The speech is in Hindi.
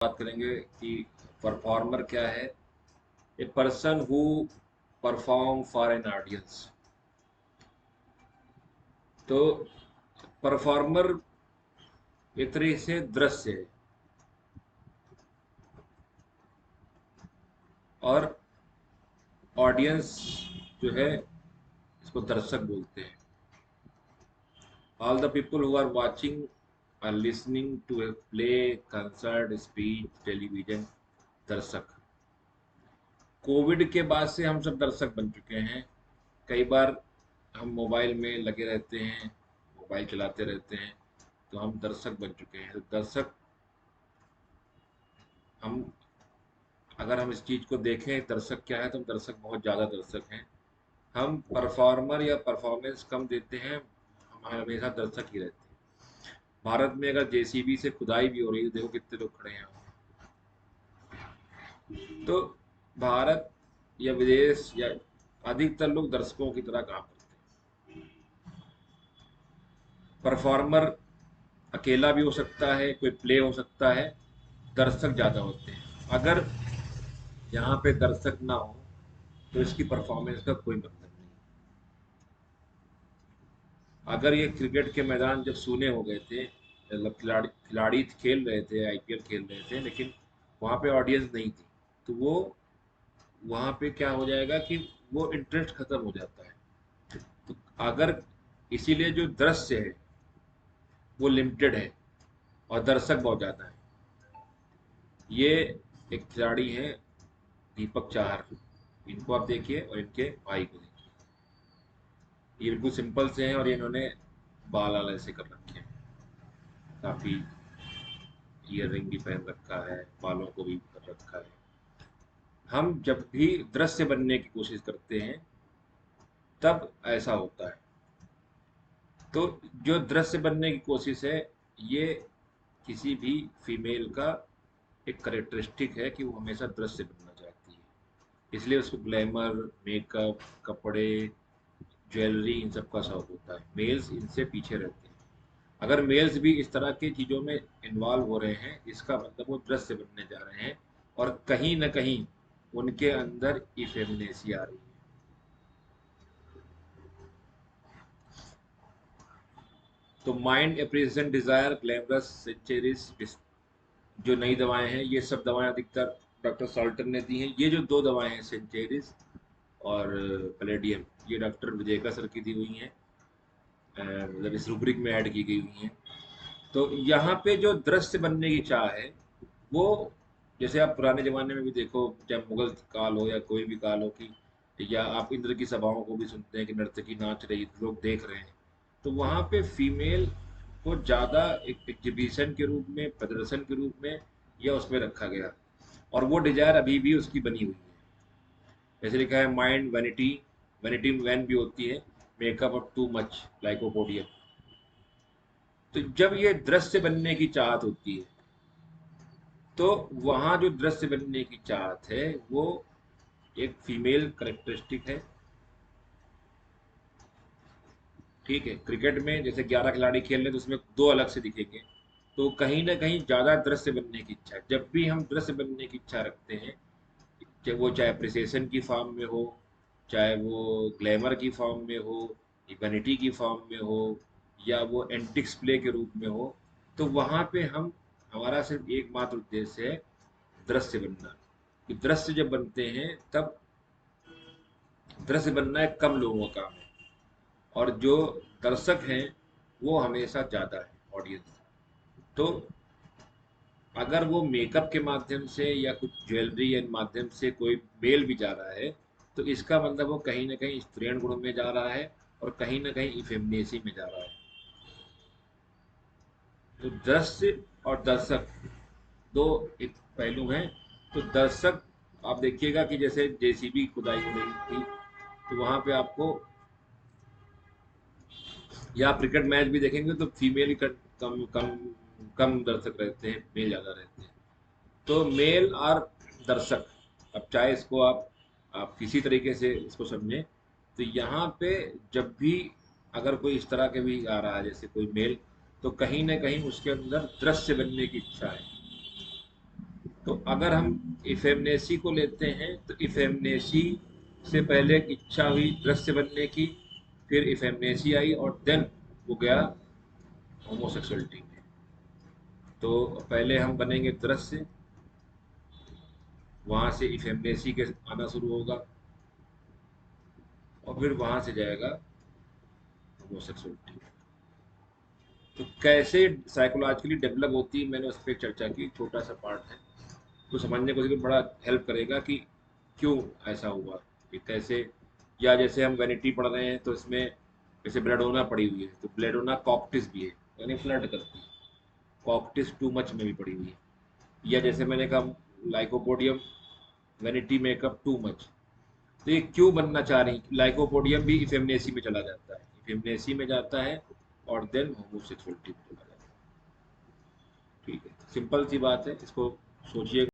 बात करेंगे कि परफॉर्मर क्या है। A person who perform for an audience. तो परफॉर्मर एक तरह से दृश्य है और ऑडियंस जो है इसको दर्शक बोलते हैं। All the people who are watching or listening to a play, concert, speech, television. दर्शक। कोविड के बाद से हम सब दर्शक बन चुके हैं। कई बार हम मोबाइल में लगे रहते हैं, मोबाइल चलाते रहते हैं, तो हम दर्शक बन चुके हैं। तो दर्शक, हम अगर हम इस चीज़ को देखें दर्शक क्या है, तो हम दर्शक बहुत ज़्यादा दर्शक हैं। हम परफॉर्मर या परफॉर्मेंस कम देते हैं, हम हमेशा दर्शक ही रहते हैं। भारत में अगर जेसीबी से खुदाई भी हो रही है, देखो कितने लोग खड़े हैं। तो भारत या विदेश या अधिकतर लोग दर्शकों की तरह काम करते हैं। परफॉर्मर अकेला भी हो सकता है, कोई प्ले हो सकता है, दर्शक ज़्यादा होते हैं। अगर यहाँ पे दर्शक ना हो तो इसकी परफॉर्मेंस का कोई मतलब नहीं। अगर ये क्रिकेट के मैदान जब सूने हो गए थे, मतलब खिलाड़ी खिलाड़ी खेल रहे थे, आईपीएल खेल रहे थे, लेकिन वहाँ पे ऑडियंस नहीं थी, तो वो वहाँ पे क्या हो जाएगा कि वो इंटरेस्ट खत्म हो जाता है। तो अगर इसीलिए जो दृश्य है वो लिमिटेड है और दर्शक बहुत ज़्यादा है। ये एक खिलाड़ी हैं, दीपक चाहर। इनको आप देखिए और इनके भाई को देखिए। ये बिल्कुल सिंपल से हैं और इन्होंने बाल वाल ऐसे कर रखे हैं, काफ़ी ईयर रिंग भी पहन रखा है, बालों को भी कर रखा है। हम जब भी दृश्य बनने की कोशिश करते हैं तब ऐसा होता है। तो जो दृश्य बनने की कोशिश है, ये किसी भी फीमेल का एक करेक्टरिस्टिक है कि वो हमेशा दृश्य बनना चाहती है। इसलिए उसको ग्लैमर, मेकअप, कपड़े, ज्वेलरी, इन सब का शौक होता है। मेल्स इनसे पीछे रहते हैं। अगर मेल्स भी इस तरह की चीज़ों में इन्वॉल्व हो रहे हैं, इसका मतलब वो दृश्य बनने जा रहे हैं और कहीं न कहीं उनके अंदर इफेमिनेसी आ रही है। तो mind, appreciation, desire, glamorous, centuries, जो नई दवाएं हैं, ये सब दवाएं अधिकतर डॉक्टर सॉल्टन ने दी हैं। ये जो दो दवाएं हैं, सेंचुरीज और पैलेडियम, ये डॉक्टर विजयका सर की दी हुई हैं, मतलब इस रूब्रिक में ऐड की गई हुई हैं। तो यहाँ पे जो दृश्य बनने की चाह है, वो जैसे आप पुराने ज़माने में भी देखो, चाहे मुगल काल हो या कोई भी काल हो, कि या आप इंद्र की सभाओं को भी सुनते हैं कि नर्तकी नाच रही, लोग देख रहे हैं, तो वहाँ पे फीमेल को ज़्यादा एक एग्जीबिशन के रूप में, प्रदर्शन के रूप में या उसमें रखा गया। और वो डिजायर अभी भी उसकी बनी हुई है। जैसे लिखा है, माइंड वैनिटी, वैनिटी वैन भी होती है, makeup of too much lycopodium. तो जब ये दृश्य बनने की चाहत होती है, तो वहाँ जो दृश्य बनने की चाहत है वो एक फीमेल करेक्टरिस्टिक है। ठीक है, क्रिकेट में जैसे 11 खिलाड़ी खेल रहे हैं तो उसमें दो अलग से दिखेंगे, तो कहीं ना कहीं ज़्यादा दृश्य बनने की इच्छा है। जब भी हम दृश्य बनने की इच्छा रखते हैं, चाहे वो चाहे अप्रिसिएशन की फॉर्म में हो, चाहे वो ग्लैमर की फॉर्म में हो, वैनिटी की फॉर्म में हो, या वो एंटिक्स प्ले के रूप में हो, तो वहाँ पे हम, हमारा सिर्फ एकमात्र उद्देश्य है दृश्य बनना। कि दृश्य जब बनते हैं तब दृश्य बनना एक कम लोगों का काम है और जो दर्शक हैं वो हमेशा ज़्यादा है, ऑडियंस। तो अगर वो मेकअप के माध्यम से या कुछ ज्वेलरी के माध्यम से कोई मेल भी जा रहा है, तो इसका मतलब वो कहीं ना कहीं स्त्रीण गुण में जा रहा है और कहीं ना कहीं इफेमिनेसी में जा रहा है। तो दृश्य और दर्शक दो एक पहलू हैं। तो दर्शक, आप देखिएगा कि जैसे जेसीबी खुदाई हो रही थी, तो वहां पे आपको, या आप क्रिकेट मैच भी देखेंगे तो फीमेल कम कम कम दर्शक रहते हैं, मेल ज़्यादा रहते हैं। तो मेल और दर्शक, अब चाहे इसको आप किसी तरीके से इसको समझें, तो यहाँ पे जब भी अगर कोई इस तरह के भी आ रहा है जैसे कोई मेल, तो कहीं ना कहीं उसके अंदर दृश्य बनने की इच्छा है। तो अगर हम इफेमनेसी को लेते हैं तो इफेमनेसी से पहले एक इच्छा हुई दृश्य बनने की, फिर इफेमनेसी आई और देन वो गया होमोसेक्सुअलिटी में। तो पहले हम बनेंगे दृश्य, वहां से इफेमनेसी के आना शुरू होगा और फिर वहां से जाएगा होमोसेक्सुअलिटी। तो कैसे साइकोलॉजिकली डेवलप होती है, मैंने उस पर चर्चा की, छोटा सा पार्ट है, तो समझने को बड़ा हेल्प करेगा कि क्यों ऐसा हुआ, कि कैसे। या जैसे हम वैनिटी पढ़ रहे हैं तो इसमें जैसे ब्लेडोना पड़ी हुई है, तो ब्लेडोना कॉक्टिस भी है, यानी फ्लर्ट करती है, कॉक्टिस टू मच में भी पड़ी हुई है। या जैसे मैंने कहा lycopodium vanity makeup too much, तो ये क्यों बनना चाह रही, लाइकोपोडियम भी इफेमनेसी में चला जाता है, इफेमनेसी में जाता है और देन होमोसेक्सुअलिटी में चला जाता है। ठीक है, सिंपल सी बात है, इसको सोचिए।